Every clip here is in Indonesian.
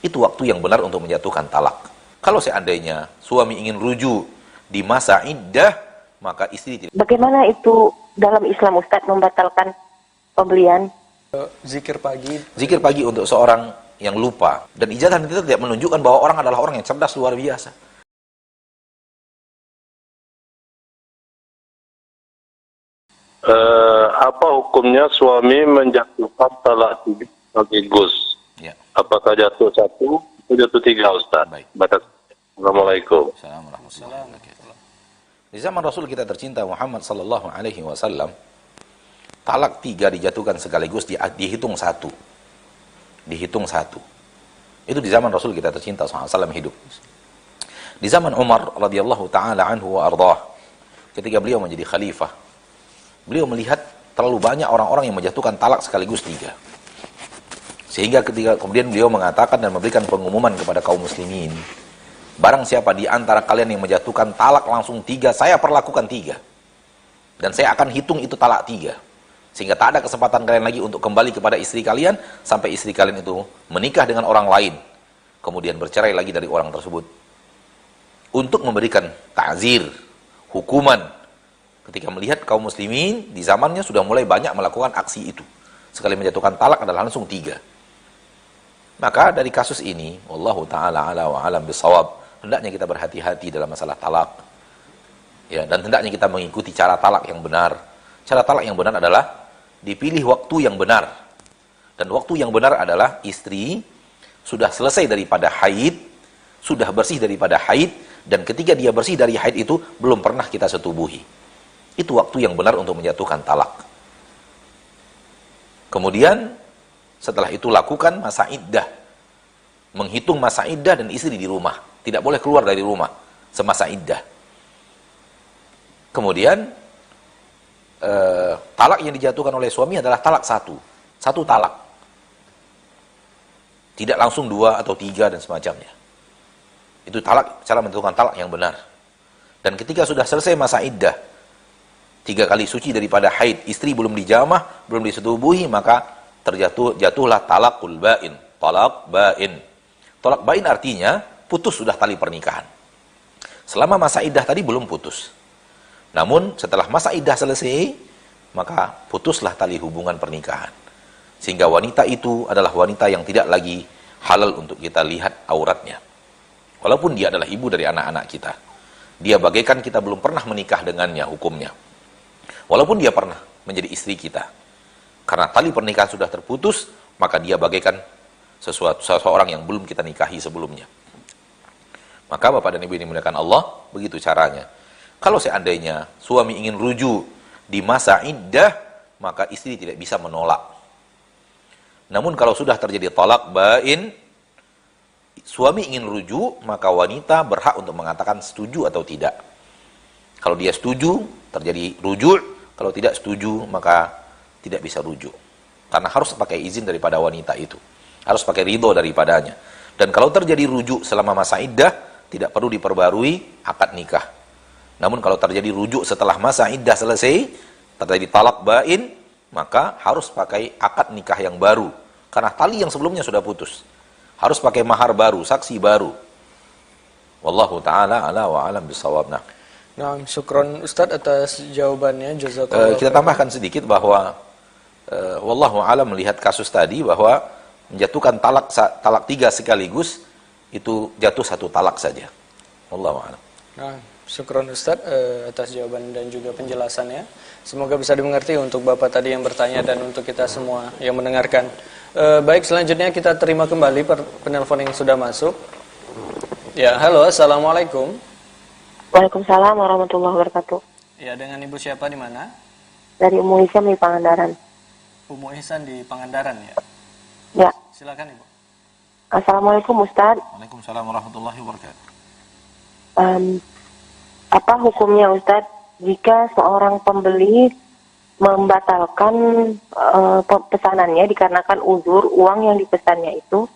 Itu waktu yang benar untuk menjatuhkan talak. Kalau seandainya suami ingin rujuk di masa iddah, maka istri tidak. Bagaimana itu dalam Islam Ustadz membatalkan pembelian? Zikir pagi. Zikir pagi untuk seorang yang lupa. Dan ijazah itu tidak menunjukkan bahwa orang adalah orang yang cerdas luar biasa. Apa hukumnya suami menjatuhkan talak tiga sekaligus? Ya. Apakah jatuh satu atau jatuh tiga, Ustaz? Baik. Batas. Assalamualaikum. Assalamualaikum. Di zaman Rasul kita tercinta Muhammad sallallahu alaihi wasallam, talak 3 dijatuhkan sekaligus, dihitung satu. Dihitung satu. Itu di zaman Rasul kita tercinta SAW hidup. Di zaman Umar radhiyallahu taala anhu wa ardhah, ketika beliau menjadi khalifah, beliau melihat terlalu banyak orang-orang yang menjatuhkan talak sekaligus 3. Sehingga kemudian beliau mengatakan dan memberikan pengumuman kepada kaum muslimin, barang siapa di antara kalian yang menjatuhkan talak langsung 3, saya perlakukan 3. Dan saya akan hitung itu talak 3. Sehingga tak ada kesempatan kalian lagi untuk kembali kepada istri kalian, sampai istri kalian itu menikah dengan orang lain, kemudian bercerai lagi dari orang tersebut. Untuk memberikan ta'zir, hukuman, ketika melihat kaum muslimin di zamannya sudah mulai banyak melakukan aksi itu. Sekali menjatuhkan talak adalah langsung 3. Maka dari kasus ini, wallahu ta'ala ala wa alam bisawab, hendaknya kita berhati-hati dalam masalah talak. Ya, dan hendaknya kita mengikuti cara talak yang benar. Cara talak yang benar adalah dipilih waktu yang benar. Dan waktu yang benar adalah istri sudah selesai daripada haid, sudah bersih daripada haid, dan ketika dia bersih dari haid itu belum pernah kita setubuhi. Itu waktu yang benar untuk menjatuhkan talak. Kemudian setelah itu lakukan masa iddah. Menghitung masa iddah dan istri di rumah. Tidak boleh keluar dari rumah semasa iddah. Kemudian talak yang dijatuhkan oleh suami adalah talak 1. 1 talak. Tidak langsung 2 atau 3 dan semacamnya. Itu talak, cara menentukan talak yang benar. Dan ketika sudah selesai masa iddah, 3 kali suci daripada haid, istri belum dijamah, belum disetubuhi, maka jatuhlah talakul bain. Talak bain. Talak bain artinya putus sudah tali pernikahan. Selama masa iddah tadi belum putus. Namun setelah masa iddah selesai, maka putuslah tali hubungan pernikahan. Sehingga wanita itu adalah wanita yang tidak lagi halal untuk kita lihat auratnya. Walaupun dia adalah ibu dari anak-anak kita. Dia bagaikan kita belum pernah menikah dengannya hukumnya. Walaupun dia pernah menjadi istri kita. Karena tali pernikahan sudah terputus, maka dia bagaikan seseorang yang belum kita nikahi sebelumnya. Maka Bapak dan Ibu yang dimuliakan Allah, begitu caranya. Kalau seandainya suami ingin rujuk di masa iddah, maka istri tidak bisa menolak. Namun kalau sudah terjadi talak bain, suami ingin rujuk, maka wanita berhak untuk mengatakan setuju atau tidak. Kalau dia setuju, terjadi rujuk. Kalau tidak setuju, maka tidak bisa rujuk. Karena harus pakai izin daripada wanita itu. Harus pakai ridho daripadanya. Dan kalau terjadi rujuk selama masa iddah, tidak perlu diperbarui akad nikah. Namun kalau terjadi rujuk setelah masa iddah selesai, terjadi talak bain, maka harus pakai akad nikah yang baru. Karena tali yang sebelumnya sudah putus. Harus pakai mahar baru, saksi baru. Wallahu ta'ala ala wa alam bisawab. Nah, syukron Ustadz atas jawabannya. Jazakallah. Kita tambahkan sedikit bahwa wallahu alam melihat kasus tadi bahwa menjatuhkan talak 3 sekaligus itu jatuh 1 talak saja. Wallahu alam. Nah, syukron Ustadz atas jawaban dan juga penjelasannya. Semoga bisa dimengerti untuk Bapak tadi yang bertanya dan untuk kita semua yang mendengarkan. Baik, selanjutnya kita terima kembali penelpon yang sudah masuk. Ya, halo, assalamualaikum. Waalaikumsalam warahmatullahi wabarakatuh. Ya, dengan Ibu siapa di mana? Dari Ummu Ihsan di Pangandaran. Ummu Ihsan di Pangandaran ya. Ya. Silakan Ibu. Assalamualaikum Ustaz. Waalaikumsalam warahmatullahi wabarakatuh. Apa hukumnya Ustaz jika seorang pembeli membatalkan pesanannya dikarenakan uzur uang yang dipesannya itu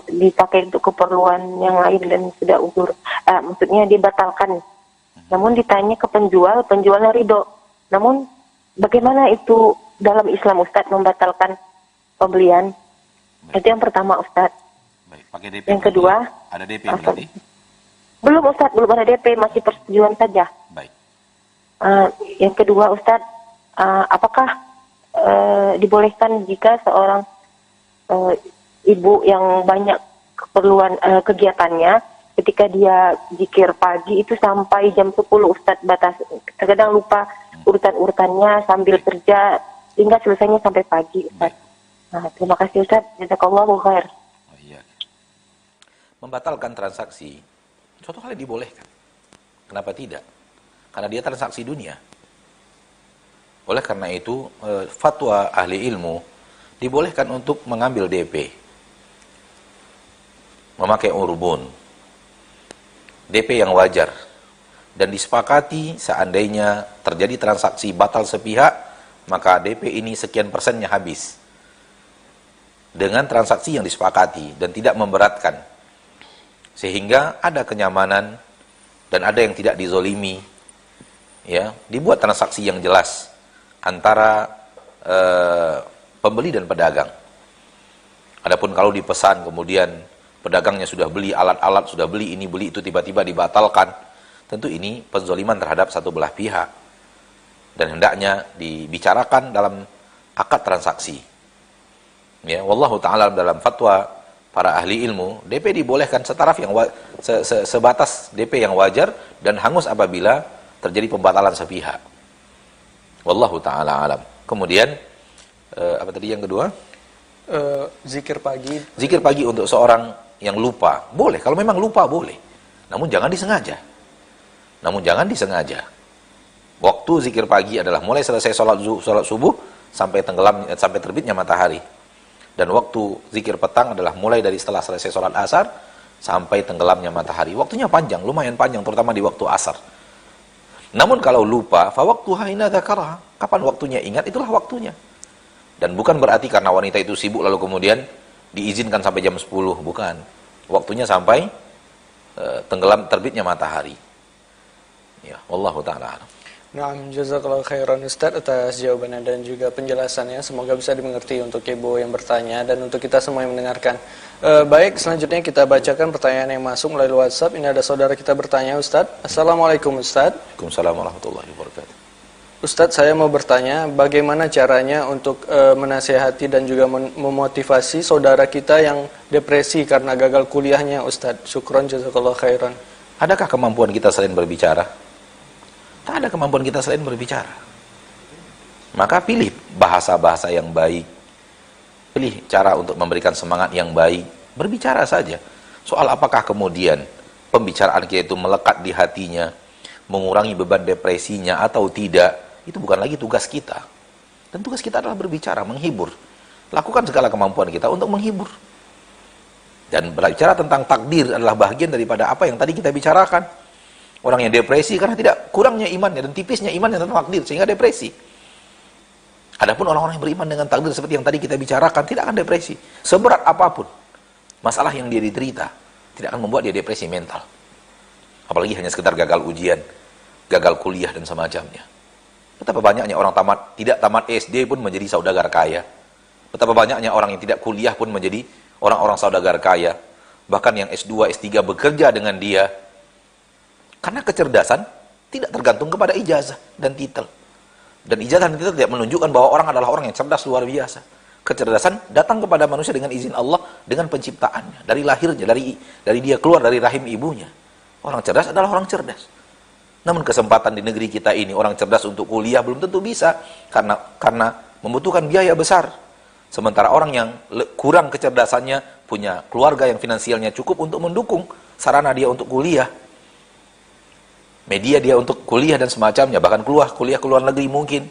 dipakai untuk keperluan yang lain dan sudah uzur, maksudnya dibatalkan. Namun ditanya ke penjualnya ridho. Namun bagaimana itu dalam Islam Ustaz membatalkan pembelian? Itu yang pertama Ustaz. Baik, pakai DP. Yang kedua, ada DP berarti? belum Ustadz, belum ada DP, masih persetujuan saja. Baik. Yang kedua Ustadz, apakah dibolehkan jika seorang ibu yang banyak keperluan kegiatannya, ketika dia zikir pagi itu sampai jam 10 Ustadz batas, terkadang lupa urutan-urutannya sambil kerja hingga selesainya sampai pagi Ustadz. Nah, terima kasih Ustadz, jazakallahu khair. Oh, iya. Membatalkan transaksi suatu hal yang dibolehkan. Kenapa tidak? Karena dia transaksi dunia. Oleh karena itu, fatwa ahli ilmu dibolehkan untuk mengambil DP, memakai urbun, DP yang wajar, dan disepakati seandainya terjadi transaksi batal sepihak, maka DP ini sekian persennya habis dengan transaksi yang disepakati dan tidak memberatkan, sehingga ada kenyamanan dan ada yang tidak dizolimi. Ya, dibuat transaksi yang jelas antara pembeli dan pedagang. Adapun kalau dipesan kemudian pedagangnya sudah beli alat-alat, sudah beli ini beli itu, tiba-tiba dibatalkan, tentu ini penzoliman terhadap satu belah pihak dan hendaknya dibicarakan dalam akad transaksi. Ya, wallahu taala dalam fatwa para ahli ilmu, DP dibolehkan setaraf yang sebatas DP yang wajar dan hangus apabila terjadi pembatalan sepihak. Wallahu taala alam. Kemudian apa tadi yang kedua? Zikir pagi. Zikir pagi untuk seorang yang lupa, boleh. Kalau memang lupa boleh. Namun jangan disengaja. Waktu zikir pagi adalah mulai selesai sholat subuh sampai sampai terbitnya matahari. Dan waktu zikir petang adalah mulai dari setelah selesai sholat asar sampai tenggelamnya matahari. Waktunya panjang, lumayan panjang, terutama di waktu asar. Namun kalau lupa, fawaqtuha hina dzakaraha. Kapan waktunya ingat, itulah waktunya. Dan bukan berarti karena wanita itu sibuk lalu kemudian diizinkan sampai jam 10, bukan. Waktunya sampai tenggelam terbitnya matahari. Ya, wallahu taala alam. Naam, jazakallahu khairan Ustaz atas jawabannya dan juga penjelasannya. Semoga bisa dimengerti untuk ibu yang bertanya dan untuk kita semua yang mendengarkan. Baik, selanjutnya kita bacakan pertanyaan yang masuk melalui WhatsApp. Ini ada saudara kita bertanya, Ustaz. Assalamualaikum Ustaz. Waalaikumsalam warahmatullahi wabarakatuh. Ustaz, saya mau bertanya, bagaimana caranya untuk menasihati dan juga memotivasi saudara kita yang depresi karena gagal kuliahnya, Ustaz? Syukron, jazakallahu khairan. Adakah kemampuan kita selain berbicara? Tak ada kemampuan kita selain berbicara. Maka pilih bahasa-bahasa yang baik. Pilih cara untuk memberikan semangat yang baik. Berbicara saja. Soal apakah kemudian pembicaraan kita itu melekat di hatinya, mengurangi beban depresinya atau tidak, itu bukan lagi tugas kita. Dan tugas kita adalah berbicara, menghibur. Lakukan segala kemampuan kita untuk menghibur. Dan berbicara tentang takdir adalah bagian daripada apa yang tadi kita bicarakan. Orang yang depresi karena tidak kurangnya imannya dan tipisnya imannya tentang takdir sehingga depresi. Adapun orang-orang yang beriman dengan takdir seperti yang tadi kita bicarakan tidak akan depresi. Seberat apapun masalah yang dia derita, tidak akan membuat dia depresi mental. Apalagi hanya sekedar gagal ujian, gagal kuliah dan semacamnya. Betapa banyaknya orang tidak tamat SD pun menjadi saudagar kaya. Betapa banyaknya orang yang tidak kuliah pun menjadi orang-orang saudagar kaya. Bahkan yang S2, S3 bekerja dengan dia. Karena kecerdasan tidak tergantung kepada ijazah dan titel. Dan ijazah dan titel tidak menunjukkan bahwa orang adalah orang yang cerdas luar biasa. Kecerdasan datang kepada manusia dengan izin Allah, dengan penciptaannya. Dari lahirnya, dari dia keluar dari rahim ibunya. Orang cerdas adalah orang cerdas. Namun kesempatan di negeri kita ini, orang cerdas untuk kuliah belum tentu bisa. Karena membutuhkan biaya besar. Sementara orang yang kurang kecerdasannya, punya keluarga yang finansialnya cukup untuk mendukung sarana dia untuk kuliah. Media dia untuk kuliah dan semacamnya, bahkan kuliah ke luar negeri mungkin.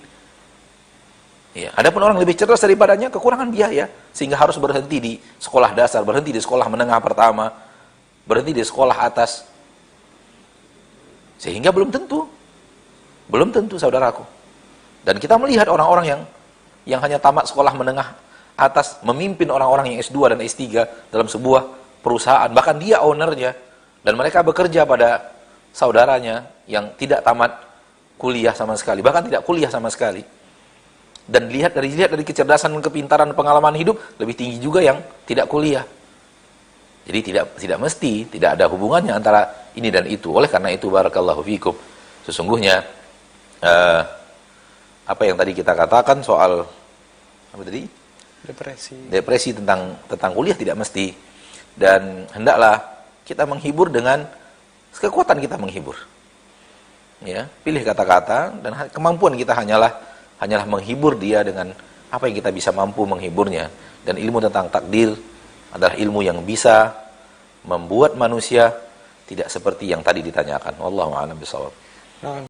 Ya, adapun orang lebih cerdas daripadanya kekurangan biaya sehingga harus berhenti di sekolah dasar, berhenti di sekolah menengah pertama, berhenti di sekolah atas. Sehingga belum tentu saudaraku. Dan kita melihat orang-orang yang hanya tamat sekolah menengah atas memimpin orang-orang yang S2 dan S3 dalam sebuah perusahaan, bahkan dia ownernya, dan mereka bekerja pada saudaranya yang tidak tamat kuliah sama sekali, bahkan tidak kuliah sama sekali. Dan dilihat dari kecerdasan, kepintaran, pengalaman hidup lebih tinggi juga yang tidak kuliah. Jadi tidak mesti, tidak ada hubungannya antara ini dan itu. Oleh karena itu barakallahu fikum, sesungguhnya apa yang tadi kita katakan soal apa tadi? Depresi tentang kuliah tidak mesti, dan hendaklah kita menghibur dengan kekuatan kita menghibur. Ya, pilih kata-kata dan kemampuan kita hanyalah menghibur dia dengan apa yang kita bisa mampu menghiburnya. Dan ilmu tentang takdir adalah ilmu yang bisa membuat manusia tidak seperti yang tadi ditanyakan. Wallahu a'lam bishawab. Nah,